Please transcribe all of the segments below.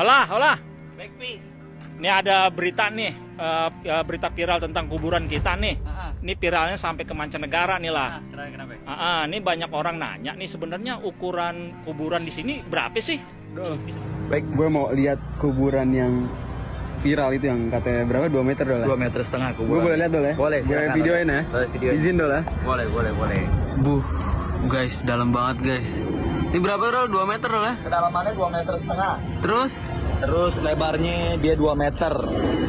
Hola, hola. Baik, Pi. Ini ada berita nih, berita viral tentang kuburan kita nih. Ini viralnya sampai ke mancanegara nih lah. Kenapa? Ini banyak orang nanya nih sebenarnya ukuran kuburan di sini berapa sih? Baik, gue mau lihat kuburan yang viral itu yang katanya berapa? 2 meter Dol? 2,5 meter kuburan. Gue boleh lihat Dol ya? Boleh, gue silakan, videoin ya? Boleh videoin. Izin Dol ya? Boleh. Guys, dalam banget guys. Ini berapa Dol? 2 meter Dol ya? Kedalamannya 2,5 meter. Terus Lebarnya dia 2 meter.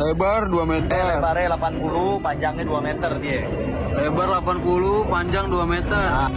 lebar 2 meter. Lebarnya 80, panjangnya 2 meter dia. Lebar 80, panjang 2 meter.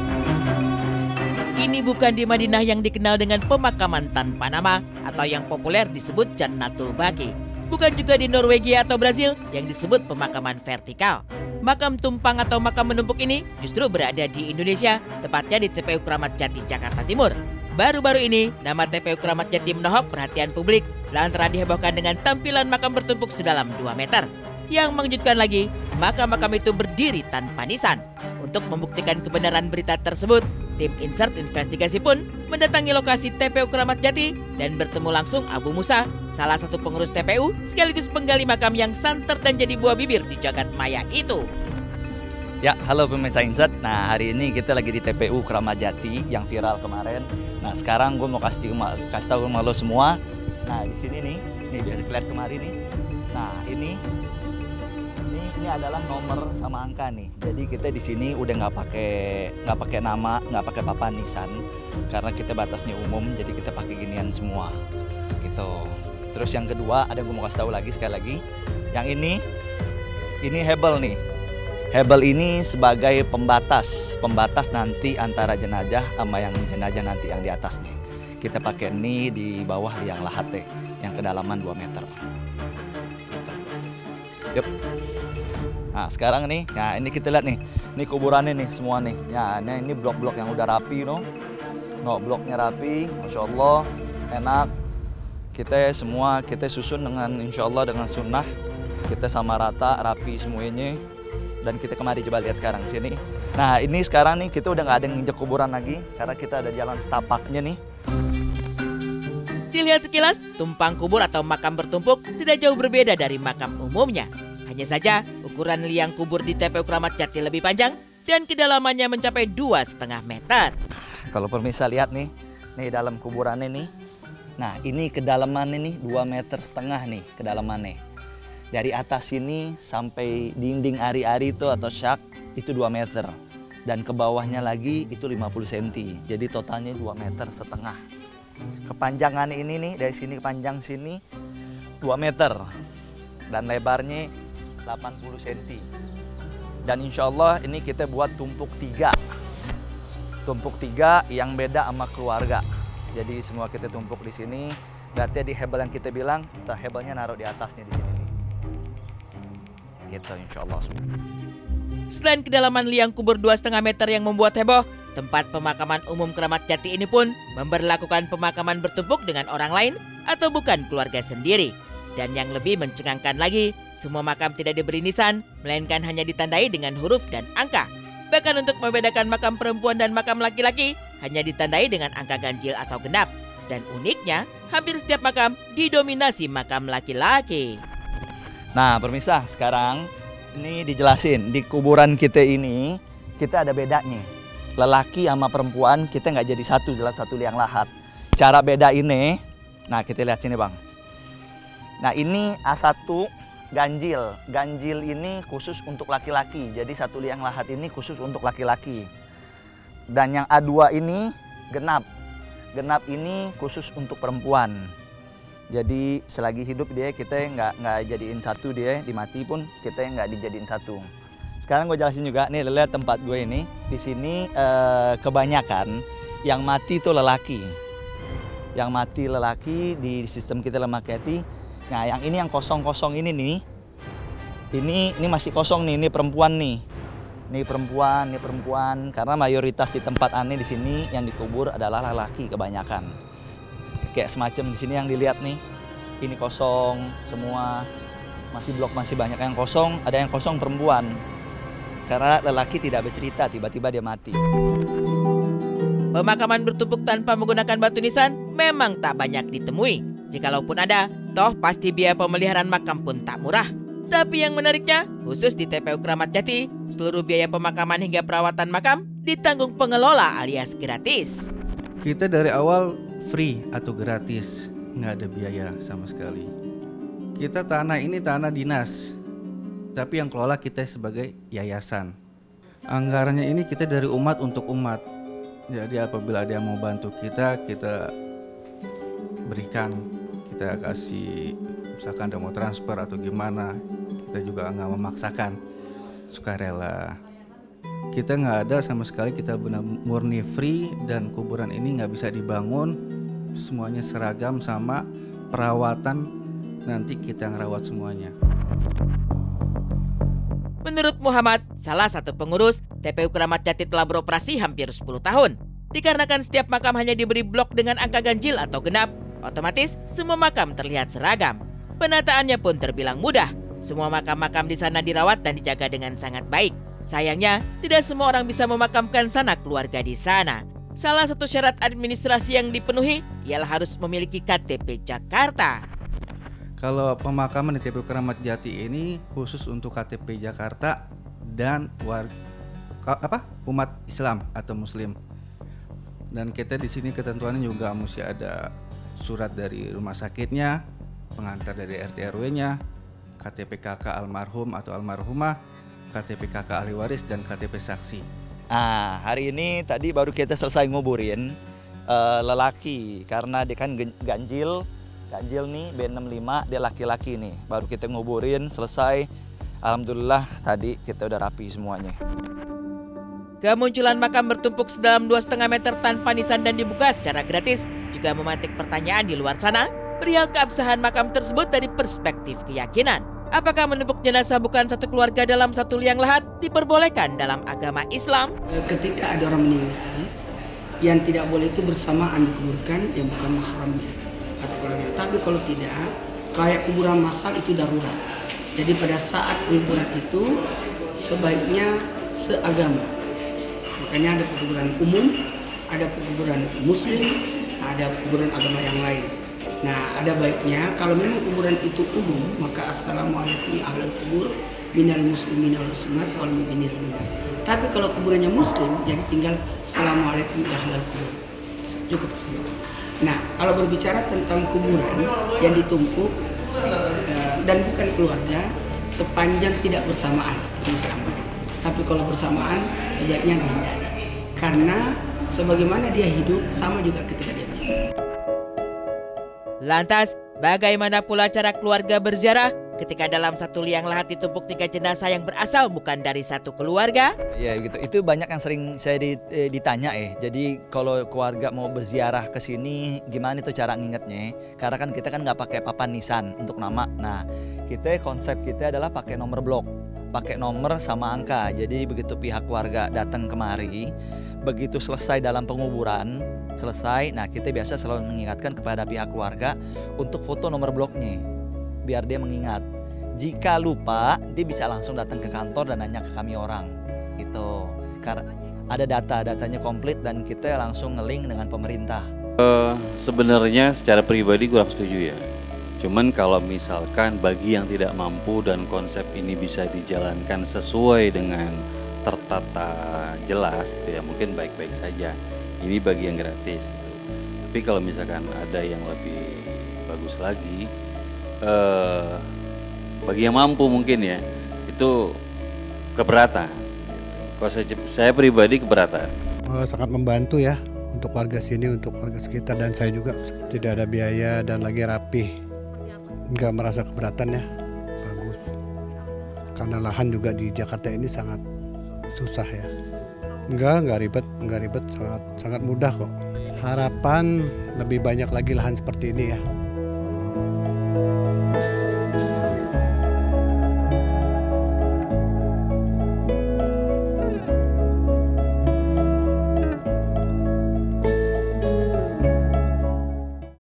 Ini bukan di Madinah yang dikenal dengan pemakaman tanpa nama atau yang populer disebut Jannatul Baqi. Bukan juga di Norwegia atau Brazil yang disebut pemakaman vertikal. Makam tumpang atau makam menumpuk ini justru berada di Indonesia, tepatnya di TPU Kramat Jati, Jakarta Timur. Baru-baru ini, nama TPU Kramat Jati menohok perhatian publik lantaran dihebohkan dengan tampilan makam bertumpuk sedalam 2 meter. Yang mengejutkan lagi, makam-makam itu berdiri tanpa nisan. Untuk membuktikan kebenaran berita tersebut, tim Insert Investigasi pun mendatangi lokasi TPU Kramat Jati dan bertemu langsung Abu Musa, salah satu pengurus TPU sekaligus penggali makam yang santer dan jadi buah bibir di jagat maya itu. Ya, halo pemirsa Insert. Nah, hari ini kita lagi di TPU Kramat Jati yang viral kemarin. Nah, sekarang gue mau kasih tahu sama lo semua. Nah, di sini nih biasa kelihatan kemarin nih. Nah, ini adalah nomor sama angka nih. Jadi kita di sini udah nggak pakai nama, nggak pakai papan nisan karena kita batasnya umum. Jadi kita pakai ginian semua, gitu. Terus yang kedua ada gue mau kasih tahu lagi sekali lagi. Yang ini hebel nih. Hebel ini sebagai pembatas nanti antara jenazah sama yang jenazah nanti yang di atasnya. Kita pakai ini di bawah liang lahat yang kedalaman 2 meter. Yup. Nah sekarang nih, nah ini kita lihat nih, ini kuburannya nih semua nih. Ya, ini blok-blok yang udah rapi, no, bloknya rapi, masya Allah, enak. Kita susun dengan insya Allah dengan sunnah, kita sama rata, rapi semuanya. Dan kita kemari coba lihat sekarang sini. Nah ini sekarang nih kita udah nggak ada nginjek kuburan lagi karena kita ada jalan setapaknya nih. Dilihat sekilas, tumpang kubur atau makam bertumpuk tidak jauh berbeda dari makam umumnya. Hanya saja ukuran liang kubur di TPU Kramat Jati lebih panjang dan kedalamannya mencapai 2,5 meter. Kalau pemirsa lihat nih dalam kuburannya nih. Nah ini kedalamannya nih 2,5 meter nih kedalamannya. Dari atas sini sampai dinding ari-ari itu atau syak itu 2 meter. Dan ke bawahnya lagi itu 50 cm. Jadi totalnya 2,5 meter. Kepanjangan ini nih dari sini panjang sini 2 meter. Dan lebarnya 80 cm. Dan insya Allah ini kita buat tumpuk 3. Tumpuk 3 yang beda sama keluarga. Jadi semua kita tumpuk di sini. Berarti di hebel yang kita bilang, kita hebelnya naruh di atasnya di sini nih. Gitu insya Allah. Selain kedalaman liang kubur 2,5 meter yang membuat heboh, tempat pemakaman umum Kramat Jati ini pun memberlakukan pemakaman bertumpuk dengan orang lain atau bukan keluarga sendiri. Dan yang lebih mencengangkan lagi, semua makam tidak diberi nisan, melainkan hanya ditandai dengan huruf dan angka. Bahkan untuk membedakan makam perempuan dan makam laki-laki, hanya ditandai dengan angka ganjil atau genap. Dan uniknya, hampir setiap makam didominasi makam laki-laki. Nah pemirsa, sekarang ini dijelasin di kuburan kita ini kita ada bedanya. Lelaki sama perempuan kita nggak jadi satu dalam satu liang lahat. Cara beda ini, nah kita lihat sini bang. Nah ini A1 ganjil. Ganjil ini khusus untuk laki-laki. Jadi satu liang lahat ini khusus untuk laki-laki. Dan yang A2 ini genap. Genap ini khusus untuk perempuan. Jadi selagi hidup dia kita nggak jadiin satu, dia dimati pun kita nggak dijadiin satu. Sekarang gue jelasin juga nih, lihat tempat gue ini. Di sini kebanyakan yang mati itu lelaki. Yang mati lelaki di sistem kita Lemak Jati. Nah yang ini yang kosong-kosong ini nih. Ini masih kosong nih, ini perempuan nih. Ini perempuan. Karena mayoritas di tempat aneh di sini yang dikubur adalah lelaki kebanyakan. Kayak semacam di sini yang dilihat nih, ini kosong semua, masih banyak yang kosong, ada yang kosong perempuan. Karena lelaki tidak bercerita, tiba-tiba dia mati. Pemakaman bertumpuk tanpa menggunakan batu nisan memang tak banyak ditemui. Jikalaupun ada, toh pasti biaya pemeliharaan makam pun tak murah. Tapi yang menariknya, khusus di TPU Keramat Jati, seluruh biaya pemakaman hingga perawatan makam ditanggung pengelola alias gratis. Kita dari awal free atau gratis, nggak ada biaya sama sekali. Kita tanah ini tanah dinas, tapi yang kelola kita sebagai yayasan. Anggarannya ini kita dari umat untuk umat. Jadi apabila ada yang mau bantu kita berikan, kita kasih, misalkan ada mau transfer atau gimana, kita juga nggak memaksakan, sukarela. Kita nggak ada sama sekali, kita benar murni free, dan kuburan ini nggak bisa dibangun semuanya seragam sama perawatan, nanti kita ngerawat semuanya. Menurut Muhammad, salah satu pengurus, TPU Keramat Jati telah beroperasi hampir 10 tahun. Dikarenakan setiap makam hanya diberi blok dengan angka ganjil atau genap, otomatis semua makam terlihat seragam. Penataannya pun terbilang mudah. Semua makam-makam di sana dirawat dan dijaga dengan sangat baik. Sayangnya, tidak semua orang bisa memakamkan sanak keluarga di sana. Salah satu syarat administrasi yang dipenuhi ialah harus memiliki KTP Jakarta. Kalau pemakaman di TPU Keramat Jati ini khusus untuk KTP Jakarta dan umat Islam atau Muslim. Dan kita di sini ketentuannya juga mesti ada surat dari rumah sakitnya, pengantar dari RT RW-nya, KTP kakak almarhum atau almarhumah, KTP kakak ahli waris, dan KTP saksi. Nah, hari ini tadi baru kita selesai nguburin lelaki karena dia kan ganjil nih B65, dia laki-laki nih. Baru kita nguburin selesai. Alhamdulillah tadi kita udah rapi semuanya. Kemunculan makam bertumpuk sedalam 2,5 meter tanpa nisan dan dibuka secara gratis juga memantik pertanyaan di luar sana perihal keabsahan makam tersebut dari perspektif keyakinan. Apakah menumpuk jenazah bukan satu keluarga dalam satu liang lahat diperbolehkan dalam agama Islam? Ketika ada orang meninggal, yang tidak boleh itu bersamaan dikuburkan yang bukan mahramnya atau keluarga. Tapi kalau tidak, kayak kuburan massal itu darurat. Jadi pada saat penguburan itu sebaiknya seagama. Makanya ada kuburan umum, ada kuburan muslim, ada kuburan agama yang lain. Nah, ada baiknya kalau memang kuburan itu umum, maka assalamualaikum ya ahlal kubur minal muslimin wal muslimat wal mu'minin wal mu'minat. Tapi kalau kuburannya muslim, jadi tinggal assalamualaikum ya ahlal kubur. Cukup semua. Nah, kalau berbicara tentang kuburan yang ditumpuk dan bukan keluarga, sepanjang tidak bersamaan, itu masih aman. Tapi kalau bersamaan, sebaiknya dihindari. Karena sebagaimana dia hidup, sama juga ketika dia mati. Lantas, bagaimana pula cara keluarga berziarah ketika dalam satu liang lahat ditumpuk 3 jenazah yang berasal bukan dari satu keluarga? Ya gitu, itu banyak yang sering saya ditanya Jadi kalau keluarga mau berziarah ke sini, gimana itu cara ngingetnya? Karena kan kita kan nggak pakai papan nisan untuk nama. Nah, konsep kita adalah pakai nomor blok, pakai nomor sama angka. Jadi begitu pihak keluarga datang kemari, begitu selesai dalam penguburan, nah kita biasa selalu mengingatkan kepada pihak keluarga untuk foto nomor bloknya, biar dia mengingat. Jika lupa, dia bisa langsung datang ke kantor dan nanya ke kami orang. Gitu. Karena ada datanya komplit dan kita langsung nge-link dengan pemerintah. Sebenarnya secara pribadi kurang setuju ya. Cuman kalau misalkan bagi yang tidak mampu dan konsep ini bisa dijalankan sesuai dengan tertata jelas gitu ya, mungkin baik-baik saja. Ini bagi yang gratis gitu. Tapi kalau misalkan ada yang lebih bagus lagi, bagi yang mampu mungkin ya, itu keberatan. Kalau saya pribadi keberatan. Sangat membantu ya untuk warga sini, untuk warga sekitar, dan saya juga tidak ada biaya dan lagi rapih. Enggak merasa keberatan ya, bagus. Karena lahan juga di Jakarta ini sangat susah ya. Enggak ribet, sangat mudah kok. Harapan lebih banyak lagi lahan seperti ini ya.